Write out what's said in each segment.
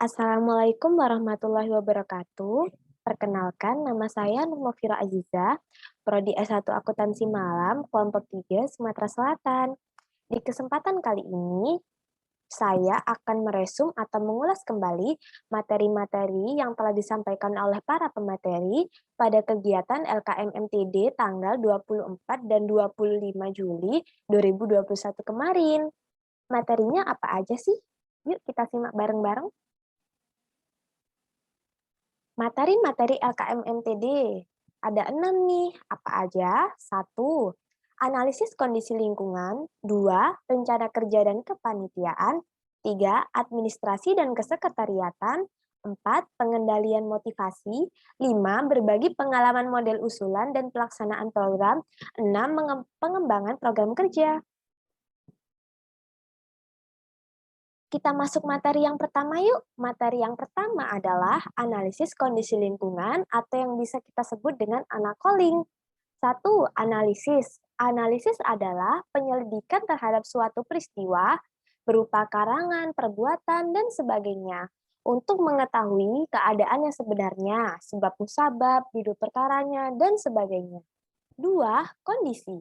Assalamualaikum warahmatullahi wabarakatuh. Perkenalkan, nama saya Nur Mufira Aziza, Prodi S1 Akuntansi Malam, kelompok 3, Sumatera Selatan. Di kesempatan kali ini, saya akan meresum atau mengulas kembali materi-materi yang telah disampaikan oleh para pemateri pada kegiatan LKM-MTD tanggal 24 dan 25 Juli 2021 kemarin. Materinya apa aja sih? Yuk kita simak bareng-bareng. Materi-materi LKM-MTD. Ada 6 nih, apa aja? 1. Analisis kondisi lingkungan. 2. Rencana kerja dan kepanitiaan. 3. Administrasi dan kesekretariatan. 4. Pengendalian motivasi. 5. Berbagi pengalaman model usulan dan pelaksanaan program. 6. Pengembangan program kerja. Kita masuk materi yang pertama yuk. Materi yang pertama adalah analisis kondisi lingkungan atau yang bisa kita sebut dengan analysis. 1. Analisis. Analisis adalah penyelidikan terhadap suatu peristiwa berupa karangan, perbuatan, dan sebagainya untuk mengetahui keadaan yang sebenarnya, sebab musabab, duduk perkaranya, dan sebagainya. 2. Kondisi.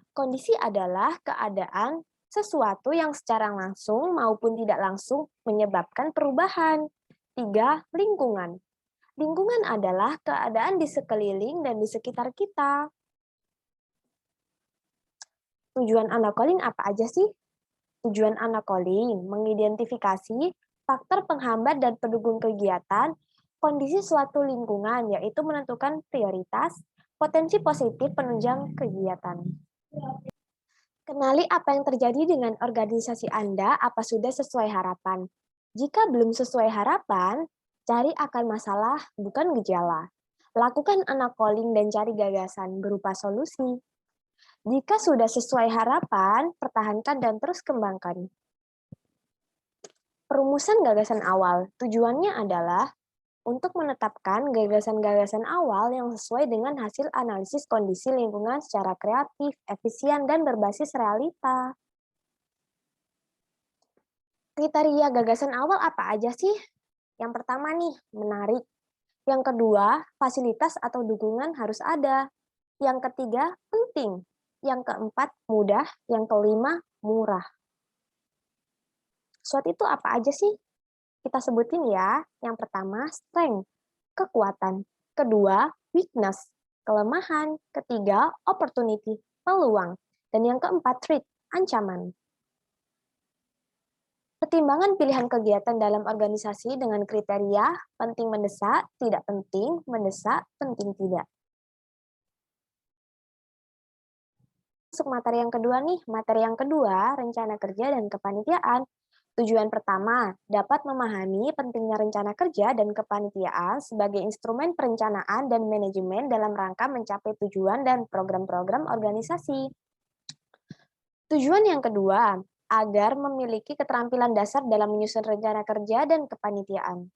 Kondisi adalah keadaan sesuatu yang secara langsung maupun tidak langsung menyebabkan perubahan. 3. Lingkungan. Lingkungan adalah keadaan di sekeliling dan di sekitar kita. Tujuan analysis apa aja sih? Tujuan analysis mengidentifikasi faktor penghambat dan pendukung kegiatan, kondisi suatu lingkungan, yaitu menentukan prioritas, potensi positif penunjang kegiatan. Kenali apa yang terjadi dengan organisasi Anda, apa sudah sesuai harapan. Jika belum sesuai harapan, cari akar masalah, bukan gejala. Lakukan analysis dan cari gagasan berupa solusi. Jika sudah sesuai harapan, pertahankan dan terus kembangkan. Perumusan gagasan awal, tujuannya adalah untuk menetapkan gagasan-gagasan awal yang sesuai dengan hasil analisis kondisi lingkungan secara kreatif, efisien, dan berbasis realita. Kriteria gagasan awal apa aja sih? Yang pertama nih, menarik. Yang kedua, fasilitas atau dukungan harus ada. Yang ketiga, penting. Yang keempat, mudah. Yang kelima, murah. SWOT itu apa aja sih? Kita sebutin ya. Yang pertama, strength, kekuatan. Kedua, weakness, kelemahan. Ketiga, opportunity, peluang. Dan yang keempat, threat, ancaman. Pertimbangan pilihan kegiatan dalam organisasi dengan kriteria penting mendesak, tidak penting, mendesak, penting tidak. Masuk materi yang kedua nih. Materi yang kedua, rencana kerja dan kepanitiaan. Tujuan pertama, dapat memahami pentingnya rencana kerja dan kepanitiaan sebagai instrumen perencanaan dan manajemen dalam rangka mencapai tujuan dan program-program organisasi. Tujuan yang kedua, agar memiliki keterampilan dasar dalam menyusun rencana kerja dan kepanitiaan.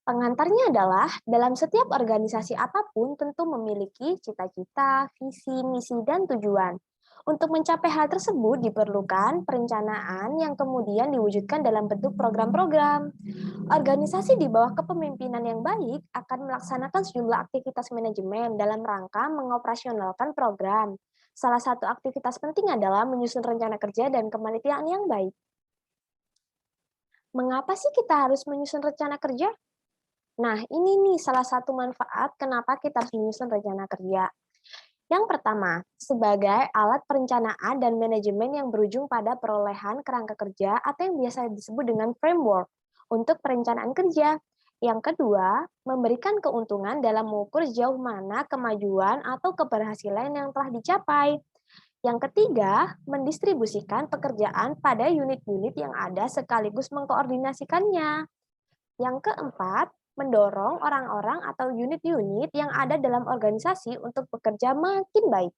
Pengantarnya adalah, dalam setiap organisasi apapun tentu memiliki cita-cita, visi, misi, dan tujuan. Untuk mencapai hal tersebut diperlukan perencanaan yang kemudian diwujudkan dalam bentuk program-program. Organisasi di bawah kepemimpinan yang baik akan melaksanakan sejumlah aktivitas manajemen dalam rangka mengoperasionalkan program. Salah satu aktivitas penting adalah menyusun rencana kerja dan kepanitiaan yang baik. Mengapa sih kita harus menyusun rencana kerja? Nah, ini nih salah satu manfaat kenapa kita harus menyusun rencana kerja. Yang pertama, sebagai alat perencanaan dan manajemen yang berujung pada perolehan kerangka kerja atau yang biasa disebut dengan framework untuk perencanaan kerja. Yang kedua, memberikan keuntungan dalam mengukur sejauh mana kemajuan atau keberhasilan yang telah dicapai. Yang ketiga, mendistribusikan pekerjaan pada unit-unit yang ada sekaligus mengkoordinasikannya. Yang keempat, mendorong orang-orang atau unit-unit yang ada dalam organisasi untuk bekerja makin baik.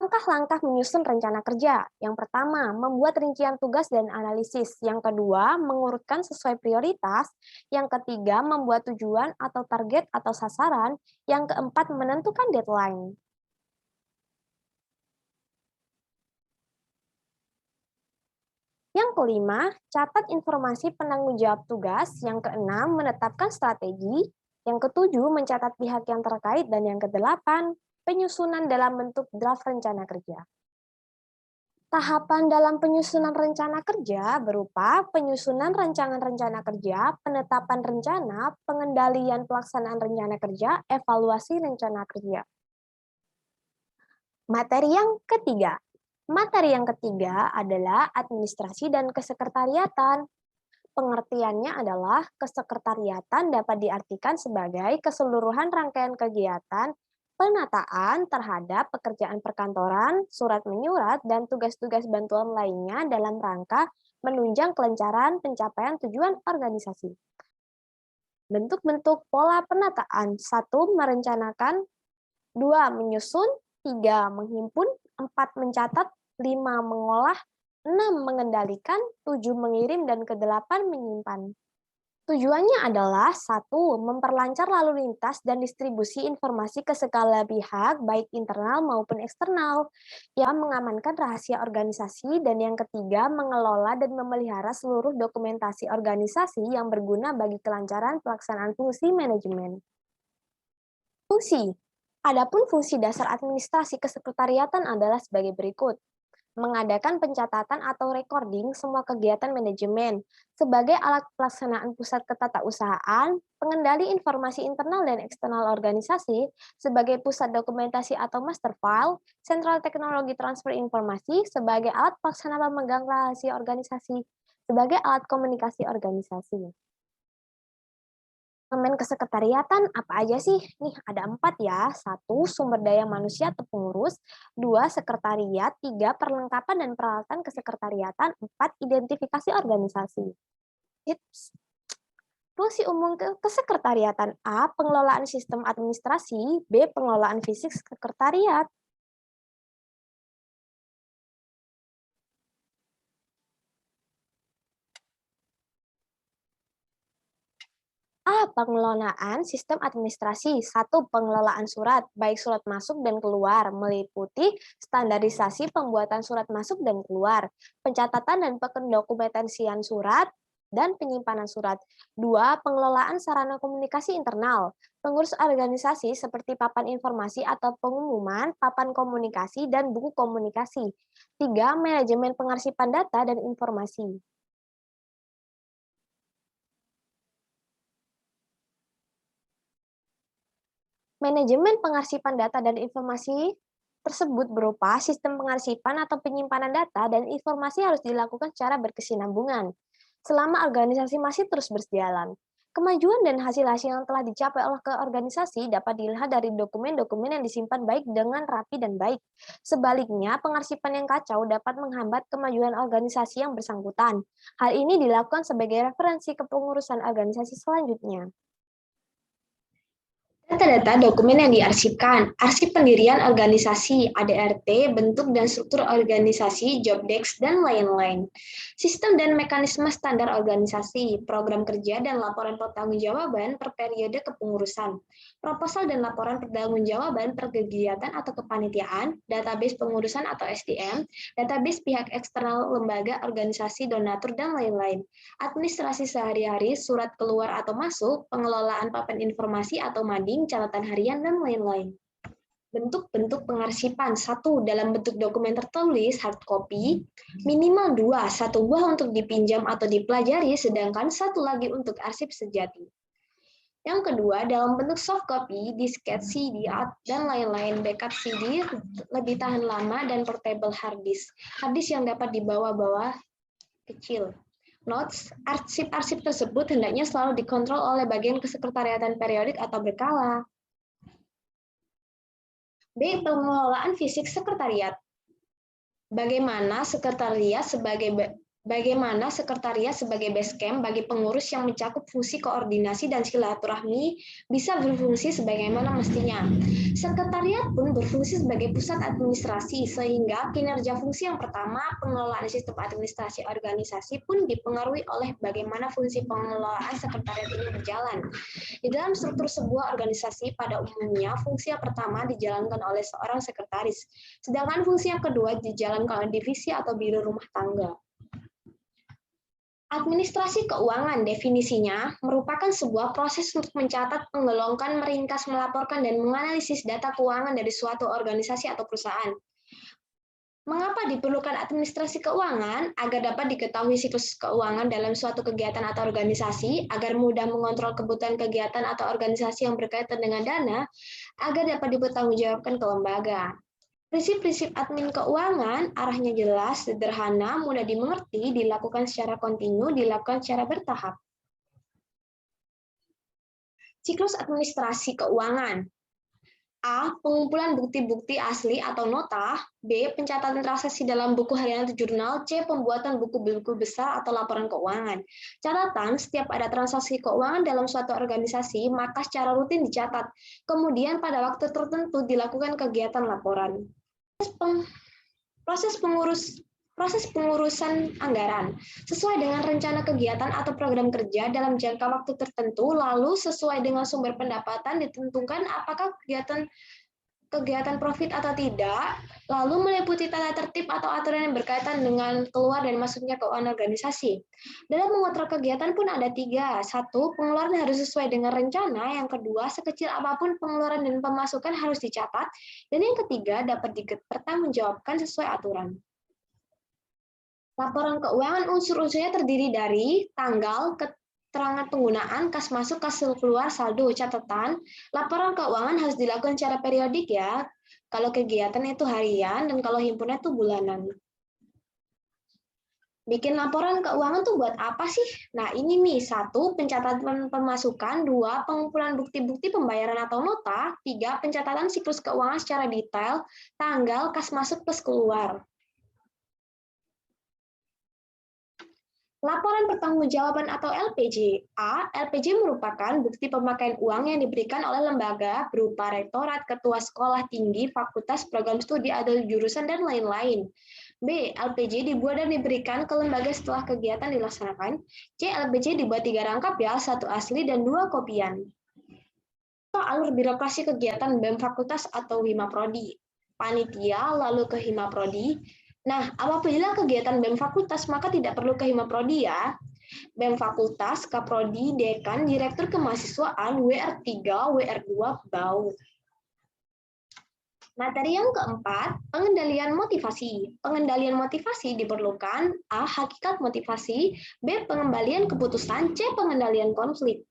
Langkah-langkah menyusun rencana kerja. Yang pertama, membuat rincian tugas dan analisis. Yang kedua, mengurutkan sesuai prioritas. Yang ketiga, membuat tujuan atau target atau sasaran. Yang keempat, menentukan deadline. Yang kelima, catat informasi penanggung jawab tugas. Yang keenam, menetapkan strategi. Yang ketujuh, mencatat pihak yang terkait. Dan yang kedelapan, penyusunan dalam bentuk draft rencana kerja. Tahapan dalam penyusunan rencana kerja berupa penyusunan rancangan rencana kerja, penetapan rencana, pengendalian pelaksanaan rencana kerja, evaluasi rencana kerja. Materi yang ketiga. Materi yang ketiga adalah administrasi dan kesekretariatan. Pengertiannya adalah kesekretariatan dapat diartikan sebagai keseluruhan rangkaian kegiatan penataan terhadap pekerjaan perkantoran, surat menyurat, dan tugas-tugas bantuan lainnya dalam rangka menunjang kelancaran pencapaian tujuan organisasi. Bentuk-bentuk pola penataan: 1. Merencanakan, 2. Menyusun, 3. Menghimpun, 4. Mencatat, 5. Mengolah, 6. Mengendalikan, 7. Mengirim, dan ke-8 menyimpan. Tujuannya adalah 1. Memperlancar lalu lintas dan distribusi informasi ke segala pihak, baik internal maupun eksternal, yang mengamankan rahasia organisasi, dan yang ketiga, mengelola dan memelihara seluruh dokumentasi organisasi yang berguna bagi kelancaran pelaksanaan fungsi manajemen. Fungsi. Adapun fungsi dasar administrasi kesekretariatan adalah sebagai berikut. Mengadakan pencatatan atau recording semua kegiatan manajemen sebagai alat pelaksanaan pusat ketatausahaan, pengendali informasi internal dan eksternal organisasi sebagai pusat dokumentasi atau master file, sentral teknologi transfer informasi sebagai alat pelaksana pemegang rahasia organisasi, sebagai alat komunikasi organisasi. Elemen kesekretariatan apa aja sih? Nih ada 4 ya. 1. Sumber daya manusia atau pengurus. 2. Sekretariat. 3. Perlengkapan dan peralatan kesekretariatan. 4. Identifikasi organisasi. Tips. Fungsi umum kesekretariatan: A. Pengelolaan sistem administrasi. B. Pengelolaan fisik sekretariat. A. Pengelolaan sistem administrasi. 1. Pengelolaan surat, baik surat masuk dan keluar, meliputi standarisasi pembuatan surat masuk dan keluar, pencatatan dan pendokumentasian surat, dan penyimpanan surat. 2. Pengelolaan sarana komunikasi internal. Pengurus organisasi seperti papan informasi atau pengumuman, papan komunikasi, dan buku komunikasi. 3. Manajemen pengarsipan data dan informasi. Manajemen pengarsipan data dan informasi tersebut berupa sistem pengarsipan atau penyimpanan data dan informasi harus dilakukan secara berkesinambungan selama organisasi masih terus berjalan. Kemajuan dan hasil-hasil yang telah dicapai oleh organisasi dapat dilihat dari dokumen-dokumen yang disimpan baik dengan rapi dan baik. Sebaliknya, pengarsipan yang kacau dapat menghambat kemajuan organisasi yang bersangkutan. Hal ini dilakukan sebagai referensi kepengurusan organisasi selanjutnya. Data-data dokumen yang diarsipkan, arsip pendirian organisasi, ADRT, bentuk dan struktur organisasi, job desk, dan lain-lain. Sistem dan mekanisme standar organisasi, program kerja dan laporan pertanggungjawaban per periode kepengurusan, proposal dan laporan pertanggungjawaban per kegiatan atau kepanitiaan, database pengurusan atau SDM, database pihak eksternal lembaga, organisasi, donatur, dan lain-lain. Administrasi sehari-hari, surat keluar atau masuk, pengelolaan papan informasi atau mading, catatan harian, dan lain-lain. Bentuk-bentuk pengarsipan: 1. Dalam bentuk dokumen tertulis, hard copy, minimal 2, 1 buah untuk dipinjam atau dipelajari, sedangkan 1 lagi untuk arsip sejati. Yang kedua, dalam bentuk soft copy, disket, CD, dan lain-lain. Backup CD lebih tahan lama dan portable hard disk. Hard disk yang dapat dibawa-bawa kecil. Notes, arsip-arsip tersebut hendaknya selalu dikontrol oleh bagian kesekretariatan periodik atau berkala. B. Pengelolaan fisik sekretariat. Bagaimana sekretariat sebagai base camp bagi pengurus yang mencakup fungsi koordinasi dan silaturahmi bisa berfungsi sebagaimana mestinya. Sekretariat pun berfungsi sebagai pusat administrasi, sehingga kinerja fungsi yang pertama, pengelolaan sistem administrasi organisasi, pun dipengaruhi oleh bagaimana fungsi pengelolaan sekretariat ini berjalan. Di dalam struktur sebuah organisasi, pada umumnya fungsi yang pertama dijalankan oleh seorang sekretaris, sedangkan fungsi yang kedua dijalankan oleh divisi atau biro rumah tangga. Administrasi keuangan definisinya merupakan sebuah proses untuk mencatat, menggelongkan, meringkas, melaporkan, dan menganalisis data keuangan dari suatu organisasi atau perusahaan. Mengapa diperlukan administrasi keuangan? Agar dapat diketahui siklus keuangan dalam suatu kegiatan atau organisasi, agar mudah mengontrol kebutuhan kegiatan atau organisasi yang berkaitan dengan dana, agar dapat dipertanggungjawabkan ke lembaga. Prinsip-prinsip admin keuangan arahnya jelas, sederhana, mudah dimengerti, dilakukan secara kontinu, dilakukan secara bertahap. Siklus administrasi keuangan. A. Pengumpulan bukti-bukti asli atau nota. B. Pencatatan transaksi dalam buku harian atau jurnal. C. Pembuatan buku-buku besar atau laporan keuangan. Catatan, setiap ada transaksi keuangan dalam suatu organisasi, maka secara rutin dicatat. Kemudian pada waktu tertentu dilakukan kegiatan laporan. Proses pengurusan anggaran sesuai dengan rencana kegiatan atau program kerja dalam jangka waktu tertentu, lalu sesuai dengan sumber pendapatan ditentukan apakah kegiatan profit atau tidak, lalu meliputi tata tertib atau aturan yang berkaitan dengan keluar dan masuknya keuangan organisasi. Dalam mengontrol kegiatan pun ada 3. 1. Pengeluaran harus sesuai dengan rencana. Yang kedua, sekecil apapun pengeluaran dan pemasukan harus dicatat. Dan yang ketiga, dapat dipertanggungjawabkan sesuai aturan. Laporan keuangan unsur-unsurnya terdiri dari tanggal, keterangan penggunaan, kas masuk, kas keluar, saldo, catatan. Laporan keuangan harus dilakukan secara periodik ya. Kalau kegiatan itu harian dan kalau himpunan itu bulanan. Bikin laporan keuangan tuh buat apa sih? Nah ini nih, 1. Pencatatan pemasukan, 2. Pengumpulan bukti-bukti pembayaran atau nota, 3. Pencatatan siklus keuangan secara detail, tanggal, kas masuk, plus keluar. Laporan pertanggungjawaban atau LPJ. A. LPJ merupakan bukti pemakaian uang yang diberikan oleh lembaga berupa rektorat, ketua sekolah tinggi, fakultas, program studi, atau jurusan, dan lain-lain. B. LPJ dibuat dan diberikan ke lembaga setelah kegiatan dilaksanakan. C. LPJ dibuat 3 rangkap ya, 1 asli dan 2 kopian. Alur birokrasi kegiatan BEM fakultas atau Hima-Prodi. Panitia lalu ke Hima-Prodi. Nah, apabila kegiatan BEM fakultas, maka tidak perlu ke Hima-Prodi ya. BEM fakultas, Kaprodi, Dekan, Direktur Kemahasiswaan, WR3, WR2, BAU. Materi yang keempat, pengendalian motivasi. Pengendalian motivasi diperlukan A. Hakikat motivasi, B. Pengembalian keputusan, C. Pengendalian konflik.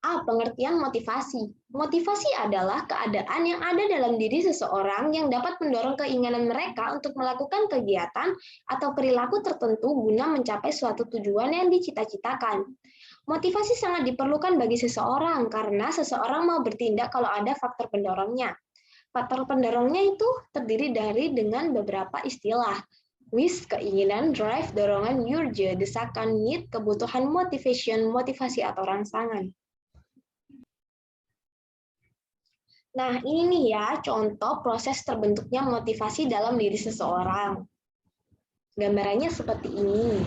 A. Pengertian motivasi. Motivasi adalah keadaan yang ada dalam diri seseorang yang dapat mendorong keinginan mereka untuk melakukan kegiatan atau perilaku tertentu guna mencapai suatu tujuan yang dicita-citakan. Motivasi sangat diperlukan bagi seseorang karena seseorang mau bertindak kalau ada faktor pendorongnya. Faktor pendorongnya itu terdiri dari dengan beberapa istilah. Wish, keinginan, drive, dorongan, urge, desakan, need, kebutuhan, motivation, motivasi atau rangsangan. Nah, ini nih ya, contoh proses terbentuknya motivasi dalam diri seseorang. Gambarannya seperti ini.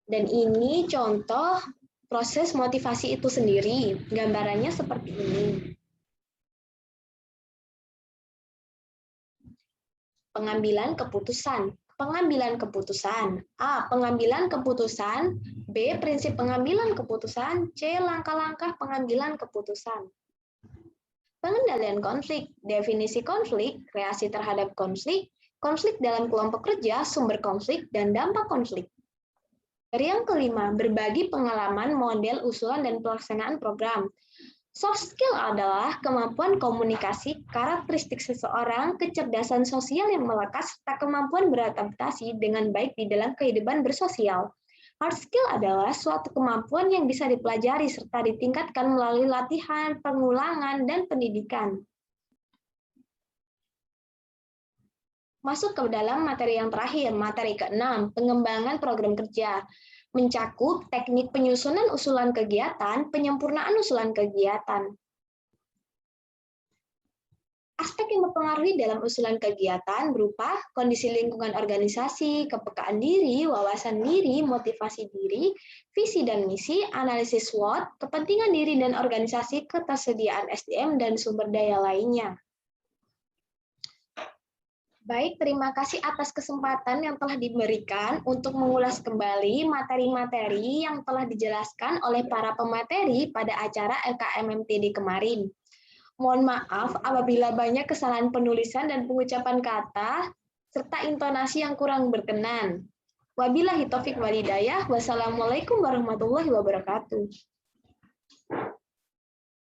Dan ini contoh proses motivasi itu sendiri. Gambarannya seperti ini. Pengambilan keputusan. Pengambilan keputusan. A. Pengambilan keputusan. B. Prinsip pengambilan keputusan. C. Langkah-langkah pengambilan keputusan. Pengendalian konflik. Definisi konflik, reaksi terhadap konflik, konflik dalam kelompok kerja, sumber konflik, dan dampak konflik. Dari yang kelima, berbagi pengalaman, model, usulan, dan pelaksanaan program. Soft skill adalah kemampuan komunikasi, karakteristik seseorang, kecerdasan sosial yang melekat, serta kemampuan beradaptasi dengan baik di dalam kehidupan bersosial. Hard skill adalah suatu kemampuan yang bisa dipelajari serta ditingkatkan melalui latihan, pengulangan, dan pendidikan. Masuk ke dalam materi yang terakhir, materi ke-6, pengembangan program kerja. Mencakup teknik penyusunan usulan kegiatan, penyempurnaan usulan kegiatan. Aspek yang mempengaruhi dalam usulan kegiatan berupa kondisi lingkungan organisasi, kepekaan diri, wawasan diri, motivasi diri, visi dan misi, analisis SWOT, kepentingan diri dan organisasi, ketersediaan SDM, dan sumber daya lainnya. Baik, terima kasih atas kesempatan yang telah diberikan untuk mengulas kembali materi-materi yang telah dijelaskan oleh para pemateri pada acara LKMMTD kemarin. Mohon maaf apabila banyak kesalahan penulisan dan pengucapan kata, serta intonasi yang kurang berkenan. Wabillahi taufik walhidayah. Wassalamualaikum warahmatullahi wabarakatuh.